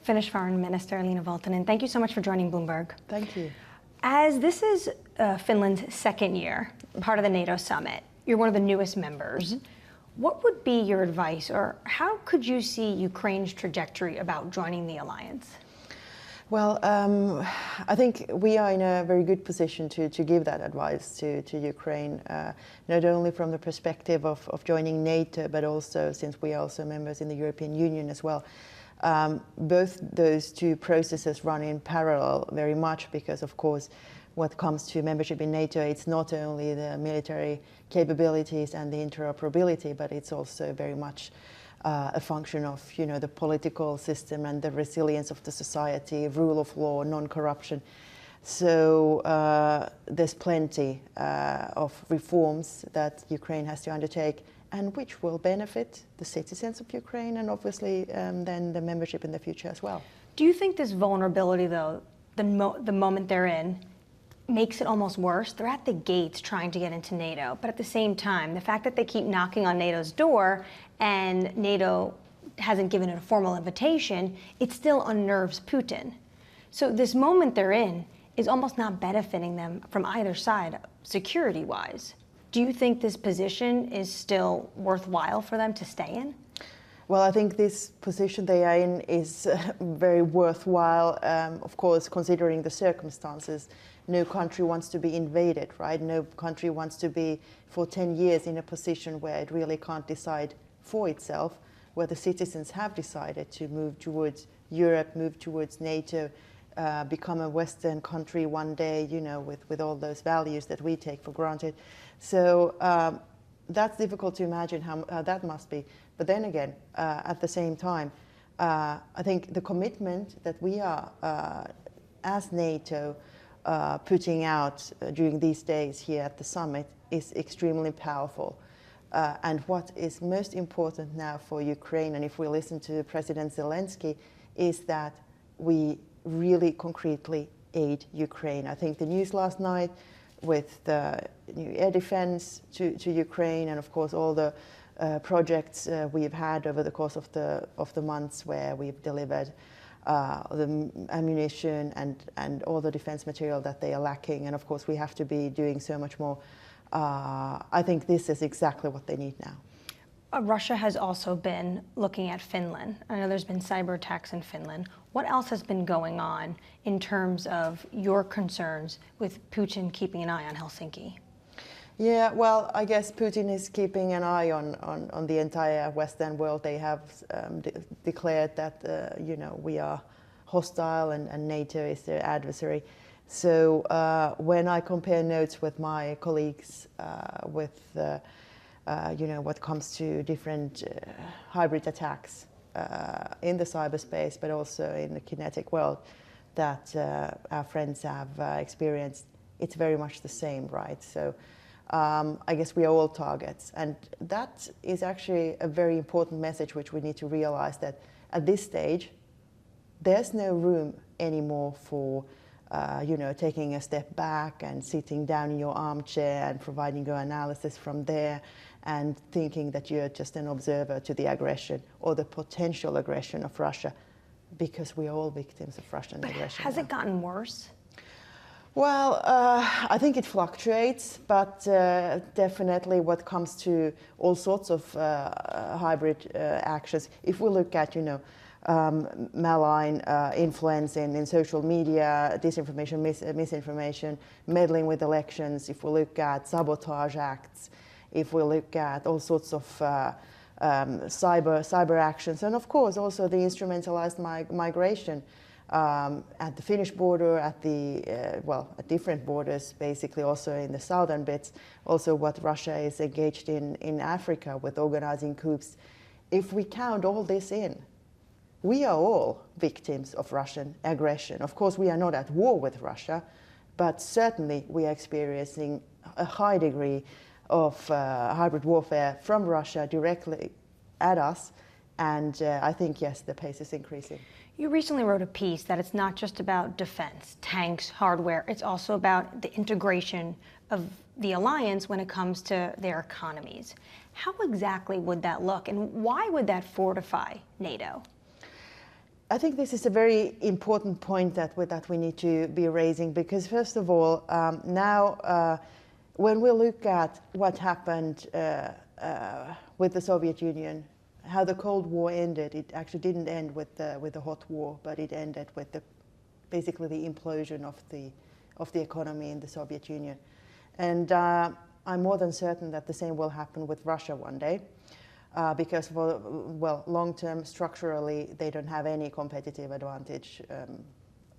Finnish Foreign Minister Elina Valtonen, thank you so much for joining Bloomberg. Thank you. As this is Finland's second year, part of the NATO summit, you're one of the newest members. Mm-hmm. What would be your advice, or how could you see Ukraine's trajectory about joining the alliance? Well, I think we are in a very good position to give that advice to Ukraine, not only from the perspective of joining NATO, but also since we are also members in the European Union as well. Both those two processes run in parallel very much because, of course, what comes to membership in NATO, it's not only the military capabilities and the interoperability, but it's also very much a function of, the political system and the resilience of the society, rule of law, non-corruption. So there's plenty of reforms that Ukraine has to undertake, and which will benefit the citizens of Ukraine and obviously then the membership in the future as well. Do you think this vulnerability, though, the moment they're in, makes it almost worse? They're at the gates trying to get into NATO, but at the same time, the fact that they keep knocking on NATO's door and NATO hasn't given it a formal invitation, it still unnerves Putin. So this moment they're in is almost not benefiting them from either side, security-wise. Do you think this position is still worthwhile for them to stay in? Well, I think this position they are in is very worthwhile, of course, considering the circumstances. No country wants to be invaded, right? No country wants to be for 10 years in a position where it really can't decide for itself, where the citizens have decided to move towards Europe, move towards NATO, become a Western country one day, with all those values that we take for granted. So that's difficult to imagine how that must be. But then again, at the same time, I think the commitment that we are, as NATO, putting out during these days here at the summit is extremely powerful. And what is most important now for Ukraine, and if we listen to President Zelensky, is that we really concretely aid Ukraine. I think the news last night with the new air defense to Ukraine, and of course all the projects we've had over the course of the months where we've delivered the ammunition and all the defense material that they are lacking. And of course, we have to be doing so much more. I think this is exactly what they need now. Russia has also been looking at Finland. I know there's been cyber attacks in Finland. What else has been going on in terms of your concerns with Putin keeping an eye on Helsinki? Yeah, well, I guess Putin is keeping an eye on the entire Western world. They have declared that, we are hostile and NATO is their adversary. So when I compare notes with my colleagues what comes to different hybrid attacks in the cyberspace, but also in the kinetic world that our friends have experienced, it's very much the same, right? So I guess we are all targets. And that is actually a very important message which we need to realize, that at this stage, there's no room anymore for taking a step back and sitting down in your armchair and providing your analysis from there and thinking that you're just an observer to the aggression or the potential aggression of Russia, because we are all victims of Russian aggression. Has it gotten worse? Well, I think it fluctuates, but definitely what comes to all sorts of hybrid actions, if we look at, malign influence in social media, disinformation, misinformation, meddling with elections, if we look at sabotage acts, if we look at all sorts of cyber actions, and of course also the instrumentalized migration at the Finnish border, at different borders, basically also in the southern bits, also what Russia is engaged in Africa with organizing coups. If we count all this in, we are all victims of Russian aggression. Of course, we are not at war with Russia, but certainly we are experiencing a high degree of hybrid warfare from Russia directly at us. And I think, yes, the pace is increasing. You recently wrote a piece that it's not just about defense, tanks, hardware. It's also about the integration of the alliance when it comes to their economies. How exactly would that look, and why would that fortify NATO? I think this is a very important point that we need to be raising, because first of all, now when we look at what happened with the Soviet Union, how the Cold War ended, it actually didn't end with the hot war, but it ended with basically the implosion of the economy in the Soviet Union. And I'm more than certain that the same will happen with Russia one day. Because, long term, structurally, they don't have any competitive advantage,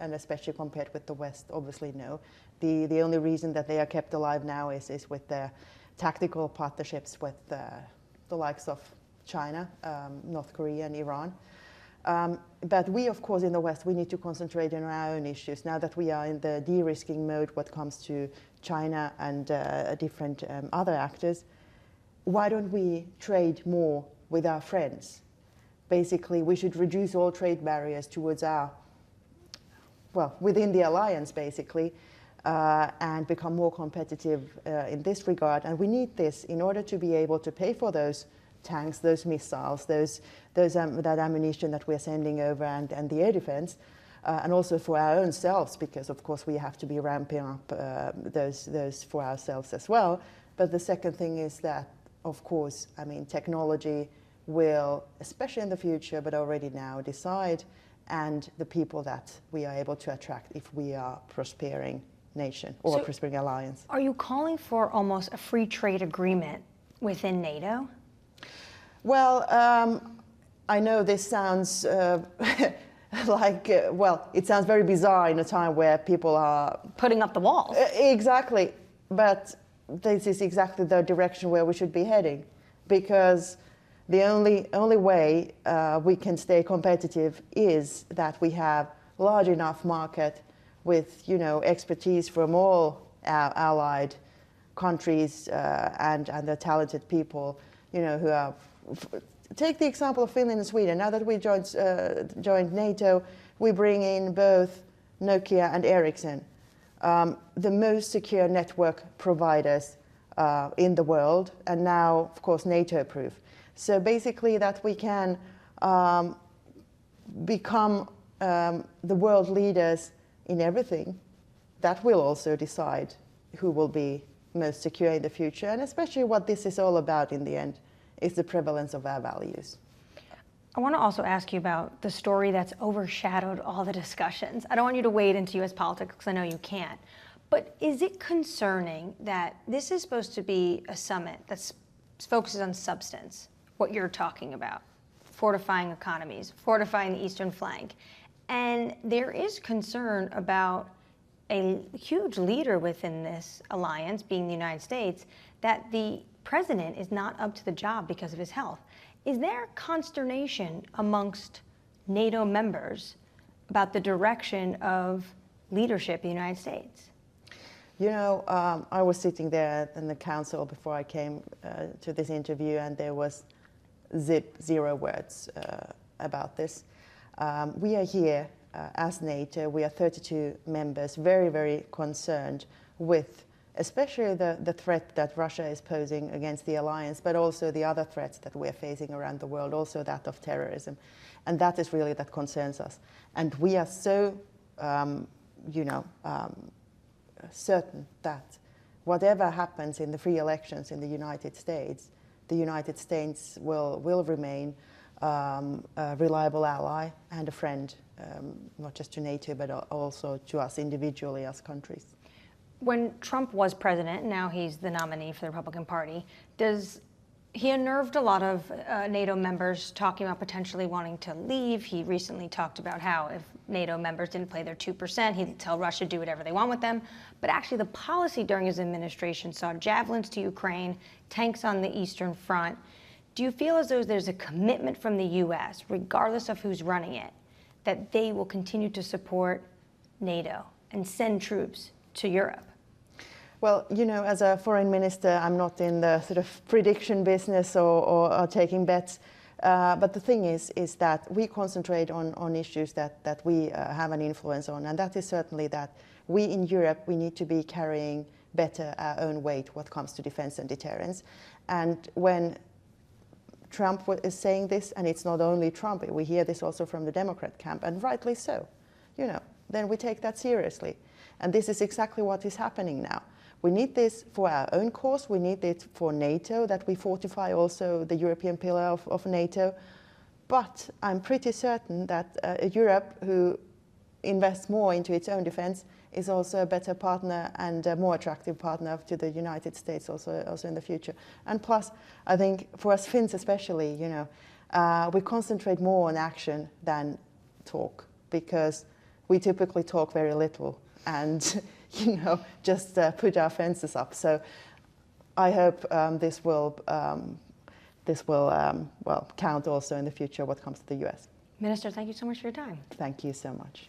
and especially compared with the West, obviously no. The only reason that they are kept alive now is with their tactical partnerships with the likes of China, North Korea, and Iran. But we, of course, in the West, we need to concentrate on our own issues. Now that we are in the de-risking mode when it comes to China and different other actors, why don't we trade more with our friends? Basically, we should reduce all trade barriers towards within the alliance, basically, and become more competitive in this regard. And we need this in order to be able to pay for those tanks, those missiles, that ammunition that we're sending over, and the air defense, and also for our own selves, because, of course, we have to be ramping up those for ourselves as well. But the second thing is that, of course, I mean, technology will, especially in the future, but already now, decide, and the people that we are able to attract if we are a prospering nation or a prospering alliance. Are you calling for almost a free trade agreement within NATO? Well, I know this sounds it sounds very bizarre in a time where people are putting up the walls. Exactly, but this is exactly the direction where we should be heading, because the only way we can stay competitive is that we have large enough market with expertise from all our allied countries and the talented people who are. Take the example of Finland and Sweden. Now that we joined NATO, we bring in both Nokia and Ericsson, the most secure network providers in the world, and now, of course, NATO-proof. So basically that we can become the world leaders in everything. That will also decide who will be most secure in the future, and especially what this is all about in the end is the prevalence of our values. I want to also ask you about the story that's overshadowed all the discussions. I don't want you to wade into U.S. politics because I know you can't. But is it concerning that this is supposed to be a summit that focuses on substance, what you're talking about, fortifying economies, fortifying the eastern flank, and there is concern about a huge leader within this alliance, being the United States, that the president is not up to the job because of his health. Is there consternation amongst NATO members about the direction of leadership in the United States? I was sitting there in the council before I came to this interview, and there was zero words about this. We are here as NATO. We are 32 members, very, very concerned with especially the threat that Russia is posing against the alliance, but also the other threats that we're facing around the world, also that of terrorism. And that is really that concerns us. And we are so, certain that whatever happens in the free elections in the United States will remain a reliable ally and a friend, not just to NATO, but also to us individually as countries. When Trump was president, now he's the nominee for the Republican Party, he unnerved a lot of NATO members talking about potentially wanting to leave. He recently talked about how if NATO members didn't play their 2%, he'd tell Russia to do whatever they want with them. But actually the policy during his administration saw javelins to Ukraine, tanks on the Eastern Front. Do you feel as though there's a commitment from the U.S., regardless of who's running it, that they will continue to support NATO and send troops to Europe? Well, as a foreign minister, I'm not in the sort of prediction business or taking bets. But the thing is that we concentrate on issues that we have an influence on. And that is certainly that we in Europe, we need to be carrying better our own weight when it comes to defense and deterrence. And when Trump is saying this, and it's not only Trump, we hear this also from the Democrat camp, and rightly so, then we take that seriously. And this is exactly what is happening now. We need this for our own cause, we need it for NATO, that we fortify also the European pillar of NATO. But I'm pretty certain that Europe, who invests more into its own defense, is also a better partner and a more attractive partner to the United States also in the future. And plus, I think for us Finns especially, we concentrate more on action than talk, because we typically talk very little and just put our fences up. So I hope this will count also in the future what comes to the US. Minister, thank you so much for your time. Thank you so much.